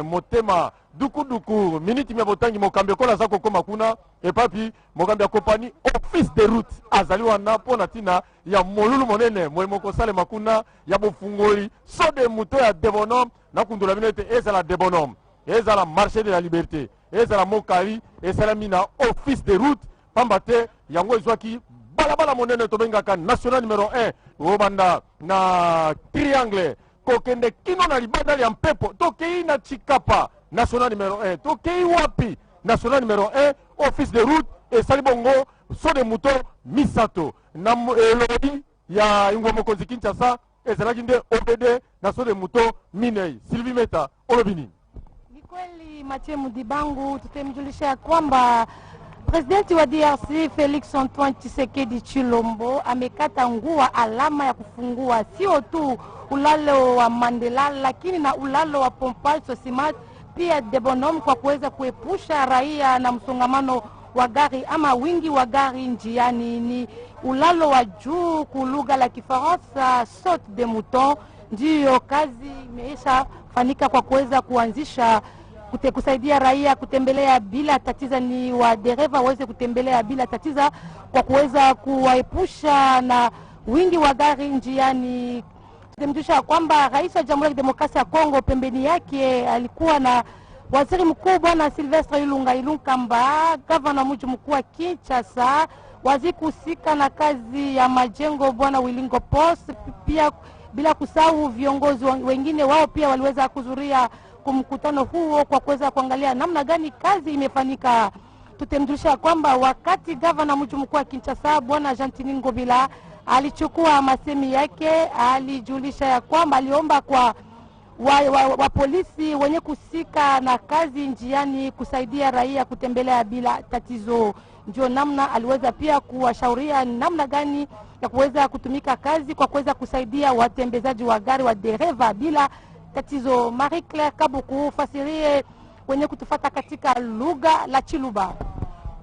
Motema, Duku, Miniti Miabotangi, Mokambia Kola Zako Koma Kuna, et papi, Mokambia Kompani, office de route, Azali Wana, Ponatina, ya Molulu Monene, Moemoko Sale Makuna, ya Bofungoli, saut de mouton ya Debonom, Nakundula Minete, Ezala Debonom, Ezala Marché de la Liberté, Ezala Mokali, Ezala Mina, office de route, Pambate, Yango Ezwaki, Balabala Monene Tobengaka, national numéro 1, Obanda, na Triangle, Kokende Kino na Libanda ya Mpepo, Tokei na Chikapa, national numéro 1, Tokei Wapi, national numéro 1, office de route, et Salibongo, saut de mouton, Misato, Nam Elodi, ya Ingwa Mokonzi Kinshasa, Ezalaki nde OPD na saut de mouton, Minei, Sylvie Meta, Olobini. Ni kweli Mathieu Mudibangu, tutemjulisha kwamba Presidenti wa DRC Felix Antoine Tshisekedi Chilombo amekata ngua alama ya kufungua sio tu ulalo wa Mandela lakini na ulalo wa Pompage Sosimat pia Debonom kwa kuweza kuepusha raia na msongamano wa gari ama wingi wa gari njiani. Ni ulalo wa juu kulugha la Kifaransa saut de mouton, ndiyo kazi imeisha fanika kwa kuweza kuanzisha kusaidia raia kutembelea bila tatiza, ni wadereva waweze kutembelea bila tatiza kwa kuweza kuwaepusha na wingi wa gari njiani. Tutemjusha kwamba rais wa Jamhuri ya Demokrasia ya Kongo pembeni yake alikuwa na waziri mkuu bwana Silvestre Ilunga Ilunkamba, gavana mji mkuu wa Kinshasa, waziri kusika na kazi ya majengo bwana Wilingo Post, pia bila kusahau viongozi wengine wao pia waliweza kuzuria kunako mkutano huo kwa kuweza kuangalia namna gani kazi imefanyika. Tutemjulisha kwamba wakati gavana mji mkuu wa Kinshasa Bwana Jantini Ngobila alichukua masemi yake, alijulisha ya kwamba aliomba kwa wa polisi wenye kusika na kazi njiani kusaidia raia kutembelea bila tatizo. Ndio namna aliweza pia kuwashauria namna gani ya kuweza kutumika kazi kwa kuweza kusaidia watembezaji wa gari wa dereva bila tatizo. Marie Claire Kabuku fasirie wenye kutufata katika lugha la Chiluba.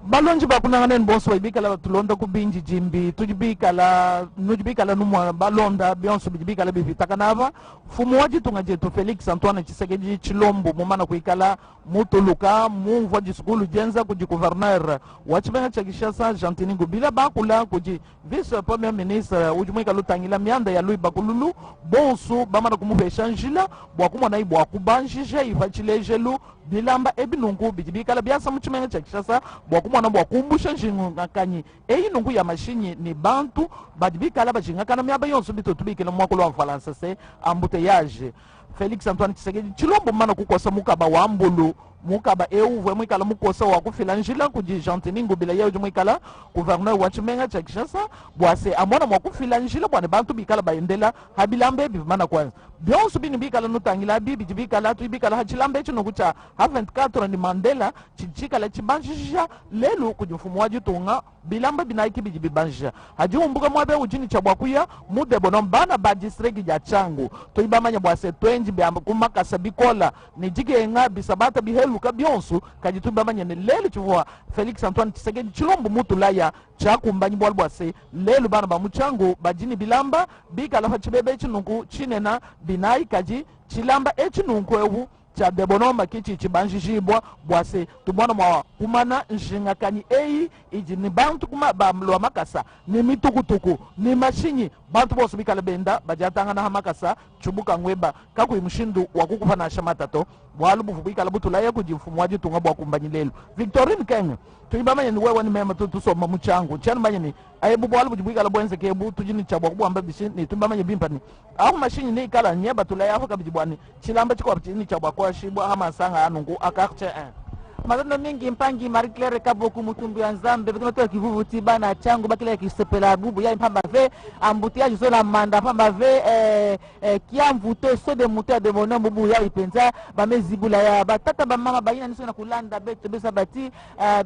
Balonji bakunangane bonso ibikala tulonda kubinji jimbi tujibikala nujibikala numwa balonda bionso bijibikala bivitakanava fumu waji tungajetu Felix Antoine Tshisekedi Chilombo mumana kuikala mutuluka mumva jisukulu jenza kuji gouverneur wachibenga chakishasa Jantini Ngobila bakula kuji vice premier ministre ujumuika lutangila mianda ya Louis Bakululu bonso bamana kumubesha njila bwakumwa na ibu akubanjisha ifachilejelu bilamba ebinungu bijibikala biasa muchimenga chakishasa bwakumwana bwakumbusha njingu ngakanyi eyinungu ya mashinyi ni bantu badibikala bajingakana myaba yonso bitotubikela mwakolo wa Faransa se embouteillage. Felix Antoine Tshisekedi Chilombo mana kukosa mukaba wa mbulu mukaba euvwe mwikala mukosa wa kufila njila kuji Jantini Ngobila yeo jumwikala gouverneur wa chimenga cha Kinshasa bwase amona mwa kufila njila bwane bantu bikala bayendela habilambe bivimana kwanza bionsu bini bikala nutangila bibi jibikala tu bikala hachilambe chino kucha ha24 ni Mandela chichikala chibanjisha lelu kuji mfumu waji tunga bilamba binaiki bijibibanjisha haji umbuka mwabe ujini cha bwakuya mude bonombana bajisregi ja changu to ibamanya bwase twenji biamba kumakasa bikola ni jigenga bisabata bihelu kabionsu kajitumba manya ni lelu chivua Felix Antoine Tshisekedi Chilombo mutulaya chakumbanyi bwalbwase lelu bana bamuchangu bajini bilamba bikala hachibebe chinungu chinena binai kaji chilamba echinungu ewu cha debonoma kichi chibanjishibwa bwase tubona mwa kumana nshingakani eyi iji ni bantu kuma bamlwa makasa ni mitukutuku ni mashinyi bantu bosu bikala benda bajatanga na makasa chubuka ngweba kaku imshindu wakukufa na shamatato bwalubu bikala butulaya kujifumu waji tunga bwa kumbanyi lelu Victorine Kenya tuibamanya ni wewe ni mema tusoma muchangu chani manya ni ayebu bwalubu bikala bwenze kebu tujini chabwa kubamba bishi ni tuibamanya bimpani aho mashinyi ni kala nyeba tulaya aho kabijibwani chilamba chikwa chini chabwa kwa shibwa hama sanga anungu akarche Mazano mingi mpangi Marie Claire Kabuku mutumbu ya Nzambe vikino toa kivuvu tiba na changu bakila ya kisepela bubu ya mpamba ve ambutia jisola manda mpamba ve kia mvuto sode mutea de mono bubu ya ipenza bamezibula ya batata bamama bayina niso na kulanda beto besa bati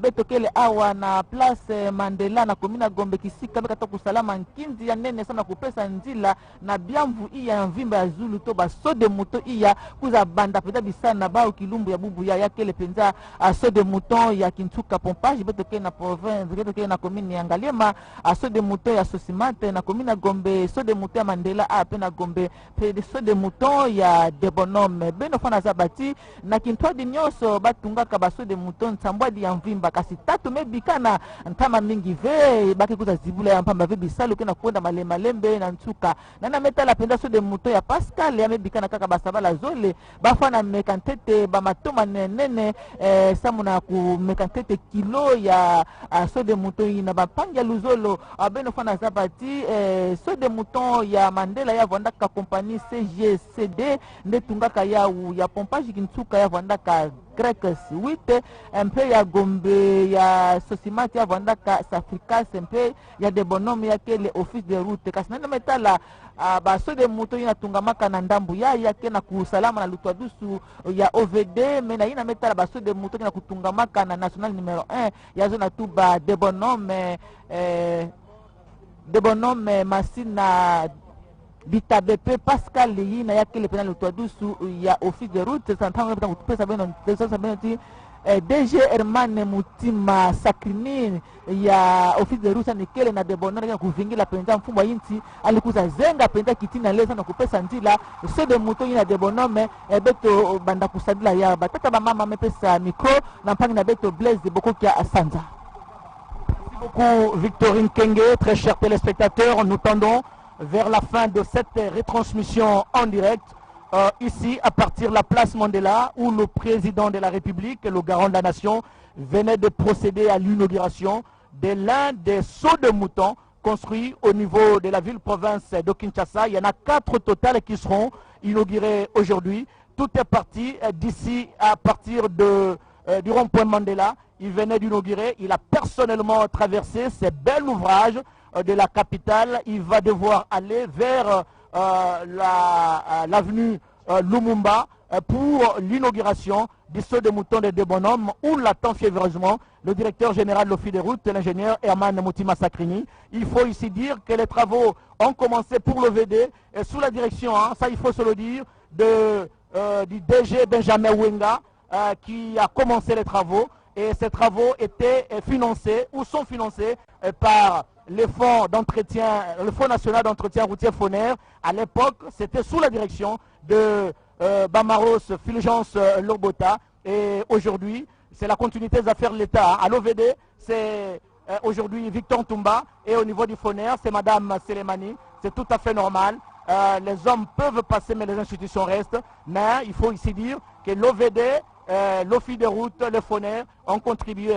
beto kele awa na place Mandela na komina Gombe kisika beka toku salama nkinzi ya nene sana kupesa nzila na biamvu iya mvimba ya Zulu to basode muto iya kuza banda peta bisana bao kilumbu ya bubu ya kele penza aso de mouton ya Kintuka Pompage betoke na province betoke na commune ya Ngaliema aso de mouton ya Sosimate na commune Gombe so de mouton ya Mandela a pe na Gombe pe de so de mouton ya Debonome beno fana zabati na Kintwa di nyoso batunga ka baso de mouton tsambwa di ya mvimba kasi tatu mebikana ntama mingi ve baki kuza zibula ya mpamba ve bisalo kena kwenda malembe na Ntuka na metala penda so de mouton ya Pascal ya mebikana kaka basabala zole bafana mekantete ba matoma nene samuna ku mekantete kilo ya so de mouton na bapanga luzolo abeno fana zabati so de mouton ya Mandela ya vandaka compagnie CGCD ndetungaka ya Pompage Kintuka ya vandaka Grec 8 mpe ya Gombe ya Sosimati ya vandaka Safricas mpe ya Debonome ya kele office de route kasi nana metala baso de moto ina tungamaka na ndambu ya kena kusalama na lutwadusu ya OVD mena ina metala baso de moto ina kutungamaka na national numero 1 ya zona tuba Debonome Masina Bitabepe Pascal yina ya kele pena lutwadusu ya office de route santanga peta kutupesa beno ti DG Herman Mutima Sakrini ya office de Rusa Nikele na Debonore ya kuvingila penza mfumo inti alikuza zenga penza kitina leza na kupesa ndila so de moto ina Debonome beto banda kusadila ya batata ba mama mepesa micro na mpangi na beto Blaise Bokokia Asanza. Merci beaucoup Victorine Kenge, très chers téléspectateurs, nous tendons vers la fin de cette retransmission en direct. Ici, à partir de la place Mandela, où le président de la République, le garant de la nation, venait de procéder à l'inauguration de l'un des sauts de moutons construits au niveau de la ville-province de Kinshasa. Il y en a 4 totales qui seront inaugurés aujourd'hui. Tout est parti d'ici à partir du rond-point Mandela. Il venait d'inaugurer, il a personnellement traversé ces bels ouvrages de la capitale. Il va devoir aller vers l'avenue Lumumba pour l'inauguration du saut de mouton des deux bonhommes, où l'attend fiévreusement le directeur général de l'Office des routes, l'ingénieur Herman Moutima Sakrini. Il faut ici dire que les travaux ont commencé pour l'OVD sous la direction, ça il faut se le dire, du DG Benjamin Wenga qui a commencé les travaux. Et ces travaux étaient financés ou sont financés par le fonds d'entretien, le Fonds national d'entretien routier Foner. À l'époque, c'était sous la direction de Bamaros Fulgence Lobota. Et aujourd'hui, c'est la continuité des affaires de l'État. À l'OVD, c'est aujourd'hui Victor Toumba. Et au niveau du Foner, c'est Madame Selemani. C'est tout à fait normal. Les hommes peuvent passer, mais les institutions restent. Mais il faut ici dire que l'OVD, l'Office des routes, le Foner ont contribué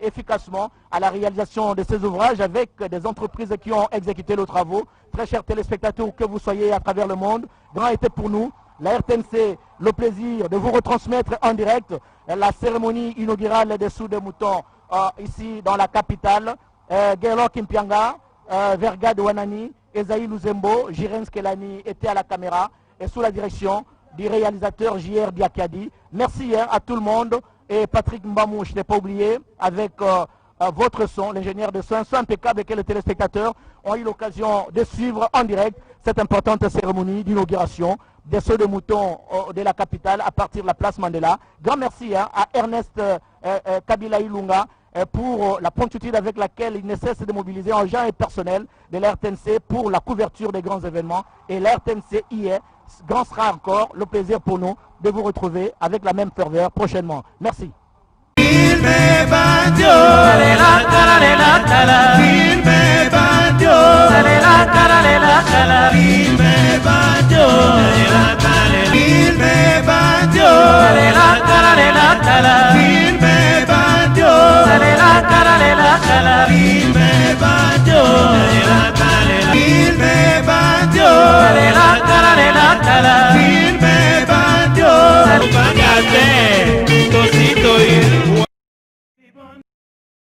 efficacement à la réalisation de ces ouvrages avec des entreprises qui ont exécuté les travaux. Très chers téléspectateurs, où que vous soyez à travers le monde, grand était pour nous, la RTNC, le plaisir de vous retransmettre en direct la cérémonie inaugurale des Sauts de Moutons ici dans la capitale. Guerlo Kimpianga, Vergade Wanani, Esaïe Luzembo, Jirens Kelani étaient à la caméra et sous la direction du réalisateur JR Diakadi. Merci à tout le monde. Et Patrick Mbamou, je ne l'ai pas oublié, avec votre son, l'ingénieur de son impeccable que les téléspectateurs ont eu l'occasion de suivre en direct cette importante cérémonie d'inauguration des sauts de moutons de la capitale à partir de la place Mandela. Grand merci à Ernest Kabila Ilunga pour la promptitude avec laquelle il ne cesse de mobiliser en gens et personnel de la RTNC pour la couverture des grands événements. Et la RTNC y est. Grand sera encore le plaisir pour nous de vous retrouver avec la même ferveur prochainement. Merci. Il me